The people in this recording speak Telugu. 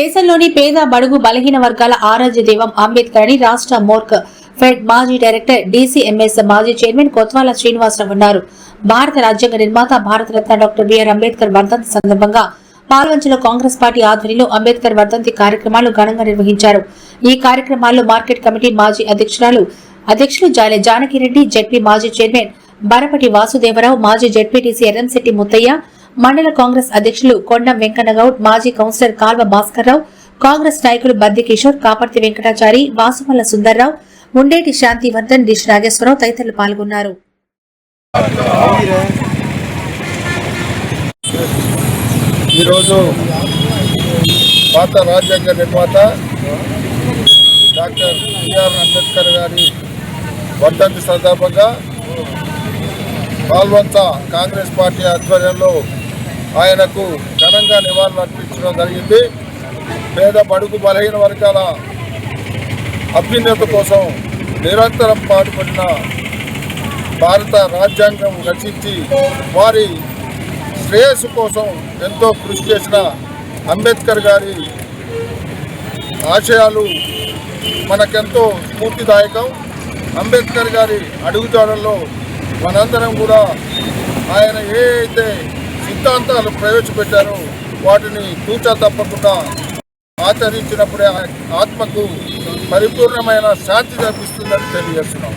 దేశంలోని పేద బడుగు బలహీన వర్గాల ఆరాధ్య దైవం అంబేద్కర్ అని రాష్ట్ర మోర్క్ ఫెడ్ మాజీ డైరెక్టర్ డీసీఎంఎస్ మాజీ చైర్మన్ కొత్వాల శ్రీనివాసరావు అన్నారు. భారత రాజ్యాంగ నిర్మాత భారతరత్న డాక్టర్ బిఆర్ అంబేద్కర్ వర్ధంతి సందర్భంగా పాల్వంచలో కాంగ్రెస్ పార్టీ ఆధ్వర్యంలో అంబేద్కర్ వర్ధంతి కార్యక్రమాలు ఘనంగా నిర్వహించారు. ఈ కార్యక్రమాల్లో మార్కెట్ కమిటీ మాజీ అధ్యక్షులు జాలె జానకిరెడ్డి, జెడ్పీ మాజీ చైర్మన్ బరపటి వాసుదేవరావు, మాజీ జెడ్పీటీసీ ఎర్రంశెట్టి ముత్తయ్య, మండల కాంగ్రెస్ అధ్యక్షులు కొండం వెంకన్నగౌడ్, మాజీ కౌన్సిలర్ కాల్వ భాస్కర్రావు, కాంగ్రెస్ నాయకులు బద్ది కిషోర్, కాపర్తి వెంకటాచారి, వాసుమల్ల సుందర్రావు, ముండేటి శాంతివర్ధన్, డిష్ నాగేశ్వరరావు తదితరులు పాల్గొన్నారు. ఈరోజు భారత రాజ్యాంగ నిర్మాత డాక్టర్ బిఆర్ అంబేద్కర్ గారి వర్ధంతి సందర్భంగా పాల్వంచ కాంగ్రెస్ పార్టీ ఆధ్వర్యంలో ఆయనకు ఘనంగా నివాళులు అర్పించడం జరిగింది. పేద బడుగు బలహీన వర్గాల అభ్యున్నత కోసం నిరంతరం పాటుపడిన భారత రాజ్యాంగం రచించి వారి శ్రేయస్సు కోసం ఎంతో కృషి చేసిన అంబేద్కర్ గారి ఆశయాలు మనకెంతో స్ఫూర్తిదాయకం. అంబేద్కర్ గారి అడుగుజాడల్లో మనందరం కూడా ఆయన ఏ అయితే సిద్ధాంతాలు ప్రవేశపెట్టారో వాటిని తూచా తప్పకుండా ఆచరించినప్పుడే ఆత్మకు పరిపూర్ణమైన శాంతి లభిస్తుందని తెలియజేస్తున్నాం.